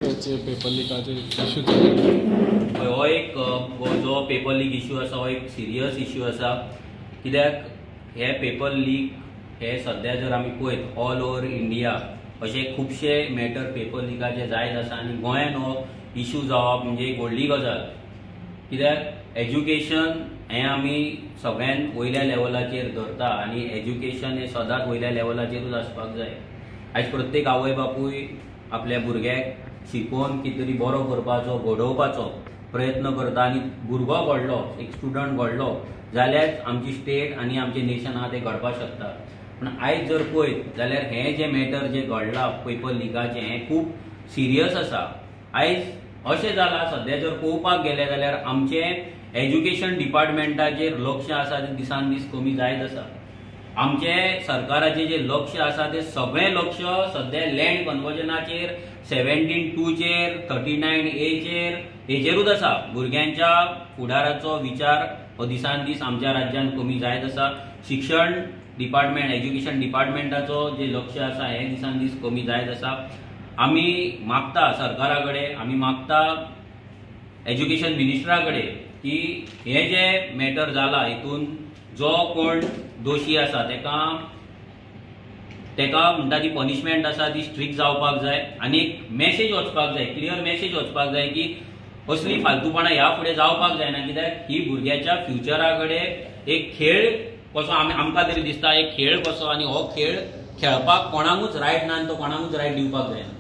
Paper लिकाचे issue हो एक जो पेपर लीक इश्यू आसा हो एक सिरियस इश्यू आसा कित्याक हे पेपर लीक हे सध्या जर आमी पळयत ऑल ओव्हर इंडिया अशे खुबशे मॅटर पेपर लिकाचे जायत आसा आनी गोंयान हो इश्यू जावप म्हणजे एक व्हडली गजाल कित्याक एज्युकेशन हें आमी सगळ्यान वयल्या लेवलाचेर धरता आनी एज्युकेशन हें सदांच वयल्या लेवलाचेरूच आसपाक जाय। आयज प्रत्येक आवय बापूय आपल्या भुरग्याक शिकोवन कितें तरी बरो करपाचो घडोवपाचो प्रयत्न करता आनी भुरगो घडलो एक स्टुडंट घडलो जाल्यार आमची स्टेट आनी आमचें नेशन आहा तें घडपाक शकता। पूण आयज जर पळयत जाल्यार हें जें मॅटर जें घडलां पेपर लिकाचें हें खूब सिरियस आसा। आयज अशें जालां सध्या जर पळोवपाक गेलें जाल्यार आमचें एज्युकेशन डिपार्टमेंटाचेर लक्ष आसा तें दिसान दीस कमी जायत आसा। आमचें सरकाराचें जें लक्ष आसा तें सगळें लक्ष सध्या लँड कन्वर्जनाचेर 17(2) चेर 39A चेर हेजेरूच आसा। भुरग्यांच्या फुडाराचो विचार हो दिसान दीस आमच्या राज्यान कमी जायत आसा। शिक्षण डिपार्टमेंट एज्युकेशन डिपार्टमेंटाचो जें लक्ष आसा हें दिसान दीस कमी जायत आसा। आमी मागता सरकारा कडेन आमी मागता एज्युकेशन मिनिस्टरा कडेन की हे जे मॅटर जाला हितून जो कोण दोशी आसा तेका म्हणटा ती पनिशमेंट आसा ती स्ट्रिक्ट जावपाक जाय आनी एक मॅसेज वचपाक जाय क्लियर मॅसेज वचपाक जाय की असली फालतूपणां ह्या फुडें जावपाक जायना कित्याक ही भुरग्याच्या फ्युचरा कडेन एक खेळ कसो आमकां तरी दिसता एक खेळ कसो आनी हो खेळ खेळपाक कोणाकूच रायट ना आनी तो कोणाकूच रायट दिवपाक जायना।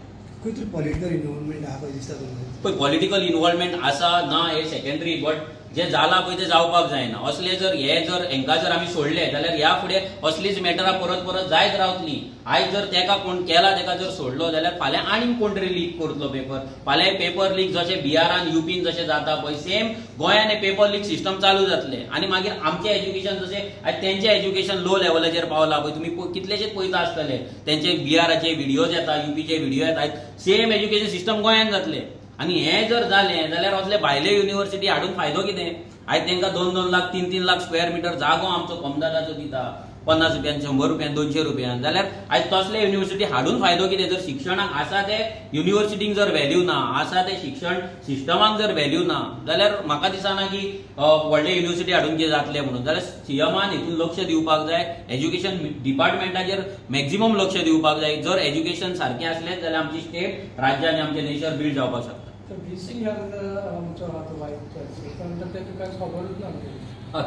खंय तरी पॉलिटिकल इनवॉल्वमेंट आहा पळय दिसता तुमकां? पळय पॉलिटिकल इनवॉल्वमेंट आसा ना हे सेकंडरी बट जे जाला पळय ते जावपाक जायना। असले जर हेंका जर आमी सोडले जाल्यार ह्या फुडें असलीच मॅटरां परत परत जायत रावतली। आयज जर तेका कोण केला तेका जर सोडलो जाल्यार फाल्यां आनीक कोण तरी लीक करतलो पेपर। फाल्यां पेपर लीक जशें बिहारान युपीन जशें जाता पळय सेम गोंयान हे पेपर लीक सिस्टम चालू जातलें आनी मागीर आमचें एज्युकेशन जशें आयज तेंचें एज्युकेशन लो लेवलाचेर पावलां पळय तुमी कितलेशेच पळयता आसतले तेंचे बिहाराचे व्हिडियोज येता युपीचे व्हिडियो येता आयज सेम एज्युकेशन सिस्टम गोंयान जातलें आनी हें जर जालें जाल्यार असले भायले युनिव्हर्सिटी हाडून फायदो कितें? आयज तांकां 2-2 लाख 3-3 लाख स्क्वेअर मिटर जागो आमचो कमदादाचो दिता 50 रुपयान 100 रुपयान 200 रुपयान जाल्यार आयज तसले युनिव्हर्सिटी हाडून फायदो कितें? जर शिक्षणाक आसा ते युनिव्हर्सिटीक जर व्हॅल्यू ना आसा ते शिक्षण सिस्टमाक जर व्हॅल्यू ना जाल्यार म्हाका दिसना की व्हडले युनिव्हर्सिटी हाडून कितें जातलें म्हणून। जाल्यार सीएमान हितून लक्ष दिवपाक जाय एज्युकेशन डिपार्टमेंटाचेर मॅक्झिमम लक्ष दिवपाक जाय। जर एज्युकेशन सारकें आसलें जाल्यार आमची स्टेट राज्य आनी आमचें नेशन बिल्ड जावपाक शकता।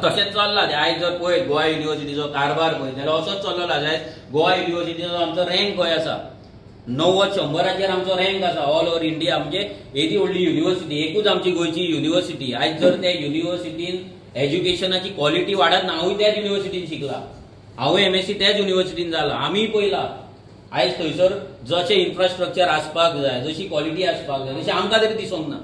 तशेंच चल्लां तें आयज जर पळयत गोवा युनिव्हर्सिटीचो कारभार पळयत जाल्यार असोच चल्लोलो आसा। गोवा युनिव्हर्सिटीचो आमचो रँक खंय आसा 90-100चेर आमचो रँक आसा ऑल ओव्हर इंडिया म्हणजे येदी व्हडली युनिव्हर्सिटी एकूच आमची गोंयची युनिव्हर्सिटी। आयज जर त्या युनिव्हर्सिटीन एज्युकेशनाची क्वॉलिटी वाडत ना हांवूय त्याच युनिव्हर्सिटीन शिकला हांवूय MSc त्याच युनिव्हर्सिटीन जाला आमीय पळयला आयज थंयसर जशें इन्फ्रास्ट्रक्चर आसपाक जाय जशी क्वॉलिटी आसपाक जाय तशी आमकां तरी दिसूंक ना।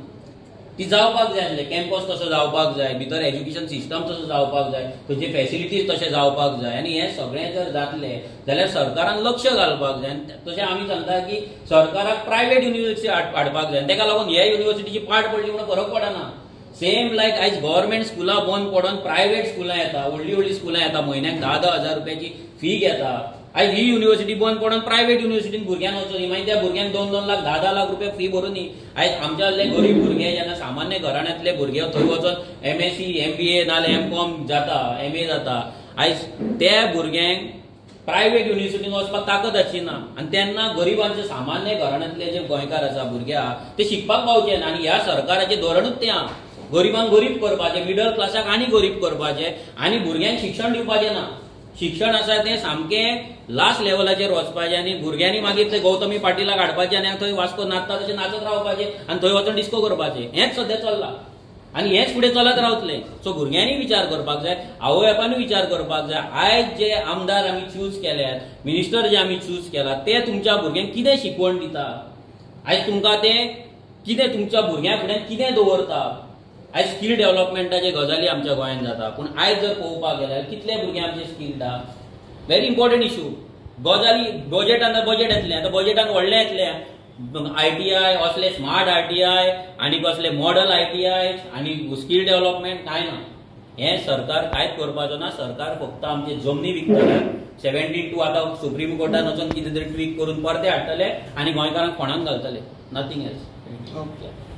ती जावपाक जाय आसलें कॅम्पस तसो जावपाक जाय भितर एज्युकेशन सिस्टम तसो जावपाक जाय थंयचे फॅसिलिटीज तशें जावपाक जाय आनी हें सगळें जर जातलें जाल्यार सरकारान लक्ष घालपाक जाय। तशें आमी सांगता की सरकाराक प्रायवेट युनिव्हर्सिटी हाडपाक जाय तेका लागून ह्या युनिव्हर्सिटीची पाड पडली म्हणून फरक पडना। सेम लायक आयज गव्हर्मेंट स्कुलां बंद पडोवन प्रायवेट स्कुलां येता व्हडली व्हडली स्कुलां येता म्हयन्याक 10-10 हजार रुपयाची फी घेता। आयज ही युनिव्हर्सिटी बंद पडोवन प्रायवेट युनिव्हर्सिटीन भुरग्यांक वचोनी मागीर त्या भुरग्यांक 2-2 लाख 10-10 लाख रुपया फी भरूनी आयज आमचे गरीब भुरगे जेन्ना सामान्य घराण्यांतले भुरगे थंय वचोन MSc MBA नाल्यार MCom जाता MA जाता आयज त्या भुरग्यांक प्रायवेट युनिव्हर्सिटीन वचपाक ताकद आसची ना आनी तेन्ना गरीबांचे सामान्य घराण्यांतले जे गोंयकार आसा भुरगे आहा ते शिकपाक पावचे ना आनी ह्या सरकाराचें धोरणूच तें आहा गरिबांक गरीब करपाचें मिडल क्लासाक आनी गरीब करपाचें आनी भुरग्यांक शिक्षण दिवपाचें ना। शिक्षण आसा तें सामकें लास्ट लेवलाचेर वचपाचें आनी भुरग्यांनी मागीर ते गौतमी पाटीलाक हाडपाचें आनी थंय वास्को नाचता तशें नाचत रावपाचें आनी थंय वचून डिस्को करपाचें हेंच सद्या चल्लां आनी हेंच फुडें चलत रावतलें। सो भुरग्यांनी विचार करपाक जाय आवय बापायनूय विचार करपाक जाय आयज जे आमदार आमी चूज केल्यात मिनिस्टर जे आमी चूज केला ते तुमच्या भुरग्यांक कितें शिकवण दिता आयज तुमकां ते कितें तुमच्या भुरग्यां फुड्यान कितें दवरता। आयज स्कील डेव्हलपमेंटाचे गजाली आमच्या गोंयांत जाता पूण आयज जर पळोवपाक गेल्यार कितले भुरगे आमचे स्किल्ड आहा व्हेरी इम्पॉर्टंट इश्यू गजाली बजेटान बजेट येतलें आतां बजेटान व्हडलें येतलें ITI असले स्मार्ट ITI आनी कसले मॉडल ITI आनी स्कील डेव्हलपमेंट कांय ना। हें सरकार कांयच करपाचो ना सरकार फक्त आमचे जमनी विकतले 17(2) आतां सुप्रीम कोर्टान वचून कितें तरी ट्वीक करून परते हाडटले आनी गोंयकारांक फोंडांत घालतले नथींग एल्स। Thank you okay